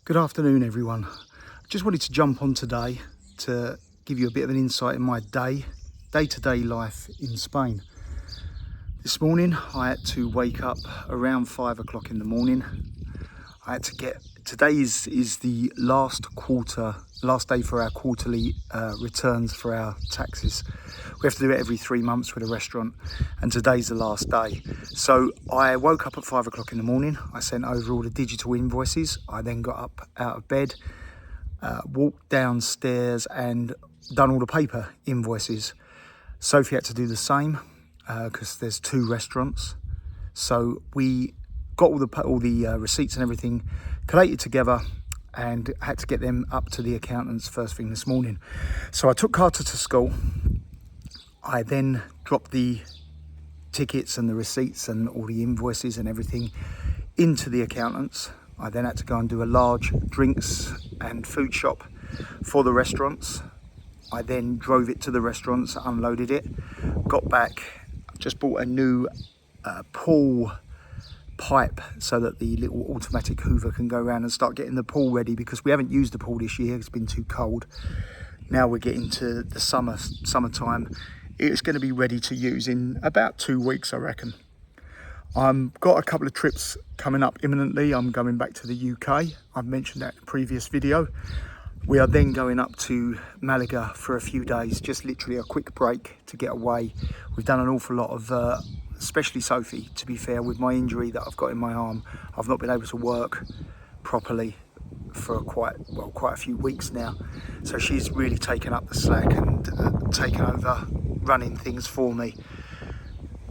Good afternoon, everyone. I just wanted to jump on today to give you a bit of an insight in my day-to-day life in Spain. This morning, I had to wake up around 5 o'clock in the morning. Today is the last day for our quarterly returns for our taxes. We have to do it every 3 months with a restaurant, and today's the last day. So I woke up at 5 o'clock in the morning. I sent over all the digital invoices. I then got up out of bed, walked downstairs and done all the paper invoices. Sophie had to do the same because there's 2 restaurants. So we got all the receipts and everything collated together and had to get them up to the accountants first thing this morning. So I took Carter to school. I then dropped the tickets and the receipts and all the invoices and everything into the accountants. I then had to go and do a large drinks and food shop for the restaurants. I then drove it to the restaurants, unloaded it, got back, just bought a new pool pipe so that the little automatic hoover can go around and start getting the pool ready, because we haven't used the pool this year. It's been too cold. Now we're getting to the summertime. It's going to be ready to use in about 2 weeks, I reckon. I've got a couple of trips coming up imminently. I'm going back to the UK. I've mentioned that in a previous video. We are then going up to Malaga for a few days, just literally a quick break to get away. We've done an awful lot of, especially Sophie, to be fair, with my injury that I've got in my arm. I've not been able to work properly for quite a few weeks now. So she's really taken up the slack and taken over running things for me.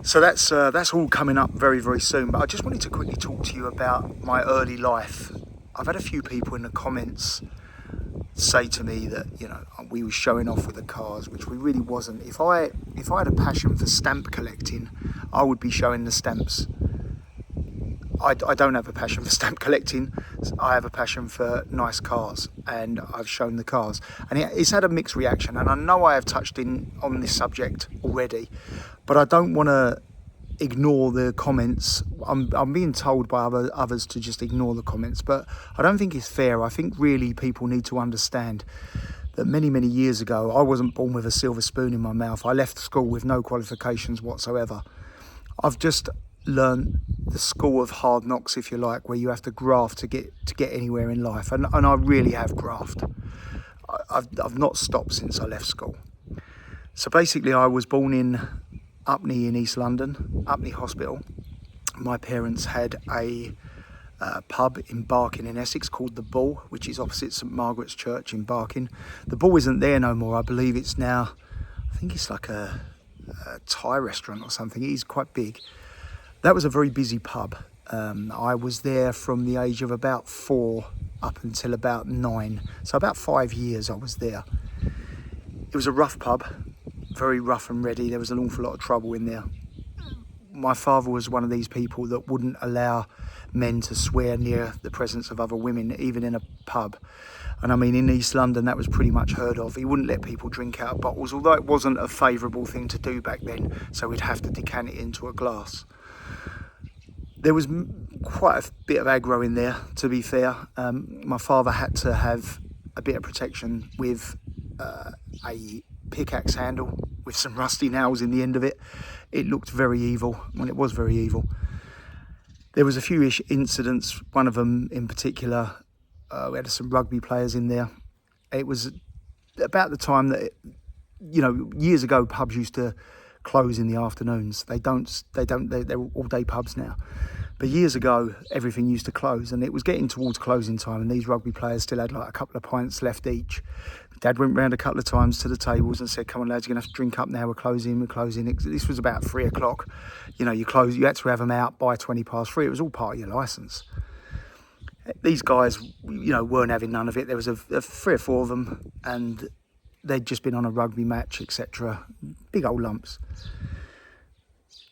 So that's all coming up very, very soon. But I just wanted to quickly talk to you about my early life. I've had a few people in the comments say to me that, you know, we were showing off with the cars, which we really wasn't. If I had a passion for stamp collecting, I would be showing the stamps. I don't have a passion for stamp collecting. I have a passion for nice cars, and I've shown the cars, and it's had a mixed reaction. And I know I have touched on this subject already, but I don't want to ignore the comments. I'm being told by others to just ignore the comments, but I don't think it's fair. I think really people need to understand that many years ago, I wasn't born with a silver spoon in my mouth. I left school with no qualifications whatsoever. I've just learned the school of hard knocks, if you like, where you have to graft to get anywhere in life, and I really have grafted. I've not stopped since I left school. So basically, I was born in Upney in East London, Upney Hospital. My parents had a pub in Barking in Essex called The Bull, which is opposite St Margaret's Church in Barking. The Bull isn't there no more. I believe it's now, I think it's like a Thai restaurant or something. It is quite big. That was a very busy pub. I was there from the age of about 4 up until about 9. So about 5 years I was there. It was a rough pub, very rough and ready. There was an awful lot of trouble in there. My father was one of these people that wouldn't allow men to swear near the presence of other women, even in a pub. And I mean, in East London, that was pretty much heard of. He wouldn't let people drink out of bottles, although it wasn't a favourable thing to do back then, so we'd have to decant it into a glass. There was quite a bit of aggro in there, to be fair. My father had to have a bit of protection with a pickaxe handle with some rusty nails in the end of it. It looked very evil, and it was very evil. There was a few incidents, one of them in particular, we had some rugby players in there. It was about the time that, years ago, pubs used to close in the afternoons. They're all day pubs now. But years ago, everything used to close, and it was getting towards closing time, and these rugby players still had like a couple of pints left each. Dad went round a couple of times to the tables and said, "Come on, lads, you're going to have to drink up now. We're closing. This was about 3 o'clock. You had to have them out by 3:20. It was all part of your licence. These guys, weren't having none of it. There was a 3 or 4 of them, and they'd just been on a rugby match, etc. Big old lumps.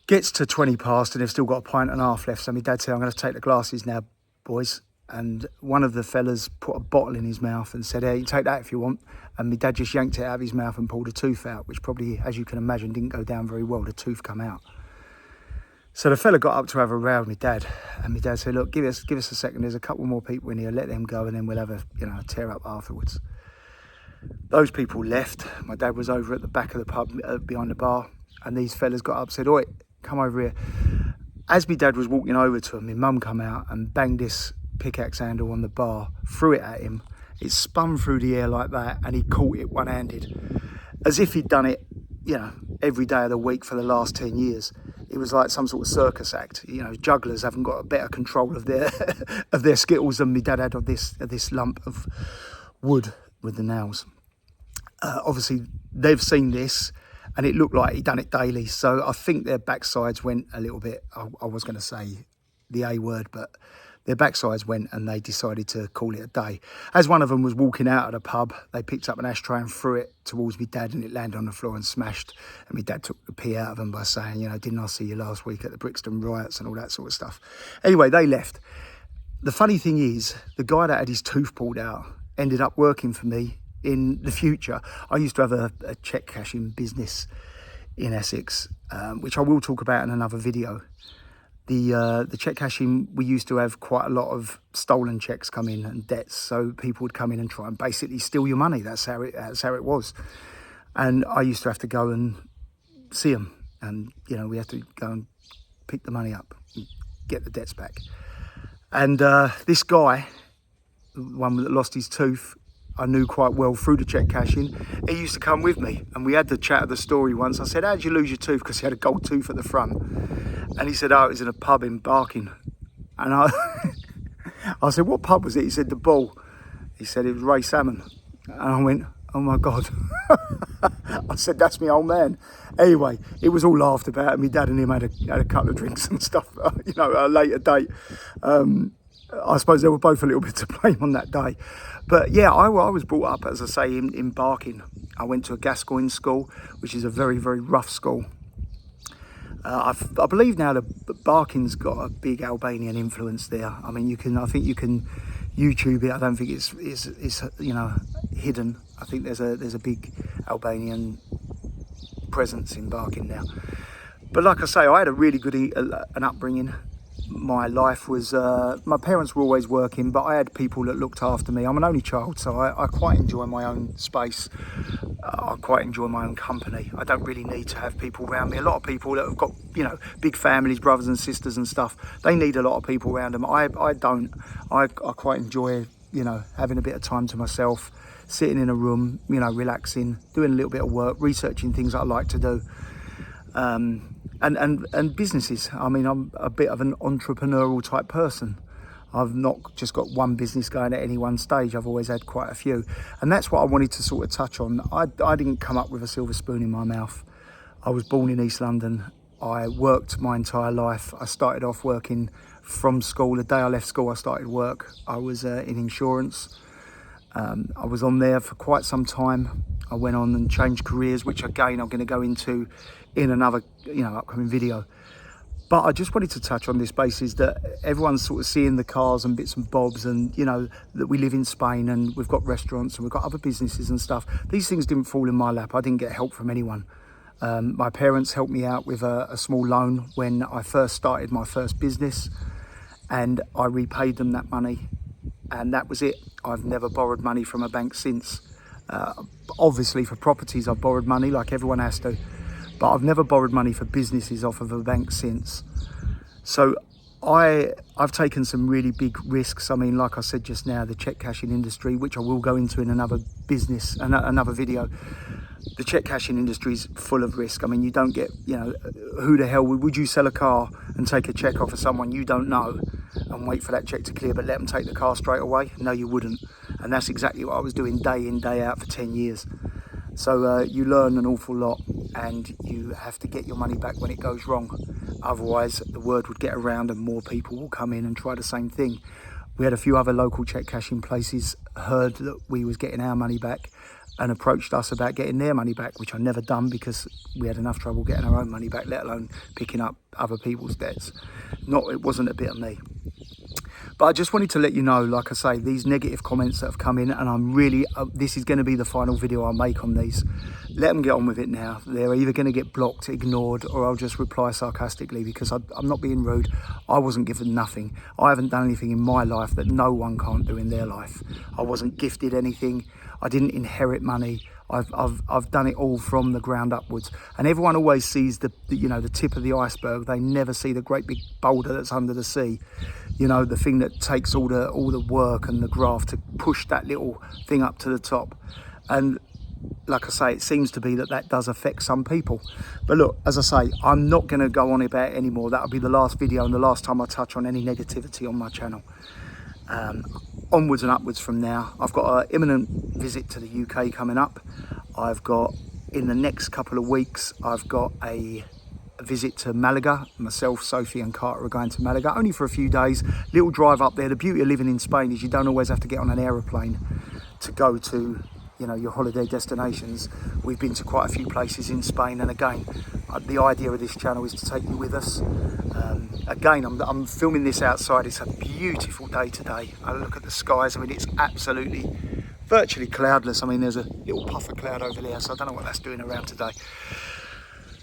Gets to 20 and they've still got a pint and a half left. So my dad said, "I'm going to take the glasses now, boys." And one of the fellas put a bottle in his mouth and said, "Hey, you can take that if you want." And my dad just yanked it out of his mouth and pulled a tooth out, which probably, as you can imagine, didn't go down very well. The tooth come out. So the fella got up to have a row with my dad, and my dad said, look, give us a second, there's a couple more people in here, let them go, and then we'll have a tear up afterwards. Those people left. My dad was over at the back of the pub behind the bar, and these fellas got up, said, oi, come over here. As my dad was walking over to him, my mum come out and banged this pickaxe handle on the bar, threw it at him. It spun through the air like that, and he caught it one-handed, as if he'd done it, every day of the week for the last 10 years. It was like some sort of circus act. Jugglers haven't got a better control of their of their skittles than my dad had of this lump of wood with the nails. Obviously, they've seen this, and it looked like he'd done it daily. So I think their backsides went a little bit. I was going to say the A word, but their backsides went, and they decided to call it a day. As one of them was walking out of the pub, they picked up an ashtray and threw it towards me dad, and it landed on the floor and smashed. And my dad took the pee out of them by saying, didn't I see you last week at the Brixton riots and all that sort of stuff. Anyway, they left. The funny thing is, the guy that had his tooth pulled out ended up working for me in the future. I used to have a cheque cashing business in Essex, which I will talk about in another video. The cheque cashing, we used to have quite a lot of stolen cheques come in and debts, so people would come in and try and basically steal your money. That's how it was. And I used to have to go and see them, and we had to go and pick the money up and get the debts back. And this guy, the one that lost his tooth, I knew quite well through the cheque cashing. He used to come with me, and we had the chat of the story once. I said, how'd you lose your tooth? Because he had a gold tooth at the front. And he said, oh, it was in a pub in Barking. And I said, what pub was it? He said, the Bull. He said, it was Ray Salmon. And I went, oh my God. I said, that's my old man. Anyway, it was all laughed about, and my dad and him had a couple of drinks and stuff, at a later date. I suppose they were both a little bit to blame on that day. But yeah, I was brought up, as I say, in Barking. I went to a Gascoigne school, which is a very, very rough school. I believe now that Barking's got a big Albanian influence there. I mean, I think you can YouTube it. I don't think it's hidden. I think there's a big Albanian presence in Barking now. But like I say, I had a really good an upbringing. My life was, my parents were always working, but I had people that looked after me. I'm an only child, so I quite enjoy my own space. I quite enjoy my own company. I don't really need to have people around me. A lot of people that have got, big families, brothers and sisters and stuff, they need a lot of people around them. I don't. I quite enjoy, having a bit of time to myself, sitting in a room, relaxing, doing a little bit of work, researching things that I like to do. And businesses. I mean, I'm a bit of an entrepreneurial type person. I've not just got one business going at any one stage. I've always had quite a few. And that's what I wanted to sort of touch on. I didn't come up with a silver spoon in my mouth. I was born in East London. I worked my entire life. I started off working from school. The day I left school, I started work. I was in insurance. I was on there for quite some time. I went on and changed careers, which again, I'm going to go into in another, upcoming video. But I just wanted to touch on this basis that everyone's sort of seeing the cars and bits and bobs, and that we live in Spain and we've got restaurants and we've got other businesses and stuff. These things didn't fall in my lap. I didn't get help from anyone. My parents helped me out with a small loan when I first started my first business, and I repaid them that money, and that was it. I've never borrowed money from a bank since. Obviously for properties I've borrowed money like everyone has to, but I've never borrowed money for businesses off of a bank since. So I've taken some really big risks. I mean, like I said just now, the cheque cashing industry, which I will go into in another video. The cheque cashing industry is full of risk. I mean, you don't get, who the hell would you sell a car and take a cheque off of someone you don't know and wait for that cheque to clear but let them take the car straight away? No, you wouldn't. And that's exactly what I was doing day in, day out for 10 years. So you learn an awful lot, and you have to get your money back when it goes wrong. Otherwise, the word would get around and more people will come in and try the same thing. We had a few other local cheque cashing places heard that we was getting our money back and approached us about getting their money back, which I never done because we had enough trouble getting our own money back, let alone picking up other people's debts. It wasn't a bit of me. But I just wanted to let you know, like I say, these negative comments that have come in, and I'm really, this is going to be the final video I make on these. Let them get on with it now. They're either going to get blocked, ignored, or I'll just reply sarcastically, because I'm not being rude. I wasn't given nothing. I haven't done anything in my life that no one can't do in their life. I wasn't gifted anything. I didn't inherit money. I've done it all from the ground upwards, and everyone always sees the tip of the iceberg. They never see the great big boulder that's under the sea. You know, the thing that takes all the work and the graft to push that little thing up to the top. And like I say, it seems to be that does affect some people. But look, as I say, I'm not going to go on about it anymore. That'll be the last video and the last time I touch on any negativity on my channel. Onwards and upwards from now. I've got an imminent visit to the UK coming up. I've got, in the next couple of weeks, I've got a visit to Malaga. Myself, Sophie and Carter are going to Malaga, only for a few days. Little drive up there. The beauty of living in Spain is you don't always have to get on an aeroplane to go to, you know, your holiday destinations. We've been to quite a few places in Spain, and again, the idea of this channel is to take you with us. Again, I'm filming this outside. It's a beautiful day today. I look at the skies. I mean, it's absolutely, virtually cloudless. I mean, there's a little puff of cloud over there, so I don't know what that's doing around today.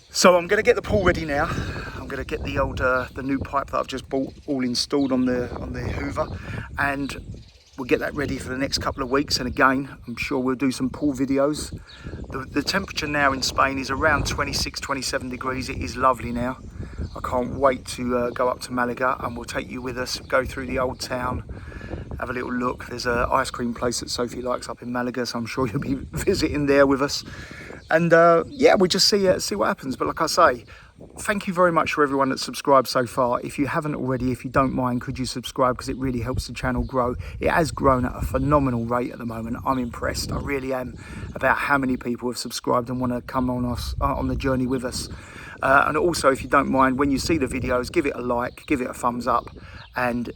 So I'm going to get the pool ready now. I'm going to get the old, the new pipe that I've just bought all installed on the Hoover, and we'll get that ready for the next couple of weeks. And again, I'm sure we'll do some pool videos. The temperature now in Spain is around 26, 27 degrees. It is lovely now. I can't wait to go up to Malaga, and we'll take you with us, go through the old town, have a little look. There's an ice cream place that Sophie likes up in Malaga, so I'm sure you'll be visiting there with us. And yeah, we'll just see what happens. But like I say, thank you very much for everyone that's subscribed so far. If you haven't already, if you don't mind, could you subscribe, because it really helps the channel grow. It has grown at a phenomenal rate at the moment. I'm impressed, I really am, about how many people have subscribed and want to come on the journey with us. And also, if you don't mind, when you see the videos, give it a like, give it a thumbs up, and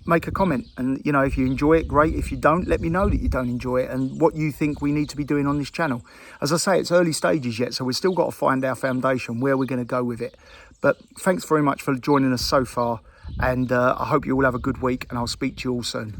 make a comment. And you know, if you enjoy it, great. If you don't, let me know that you don't enjoy it and what you think we need to be doing on this channel. As I say, it's early stages yet, so we've still got to find our foundation, where we're going to go with it. But thanks very much for joining us so far, and I hope you all have a good week, and I'll speak to you all soon.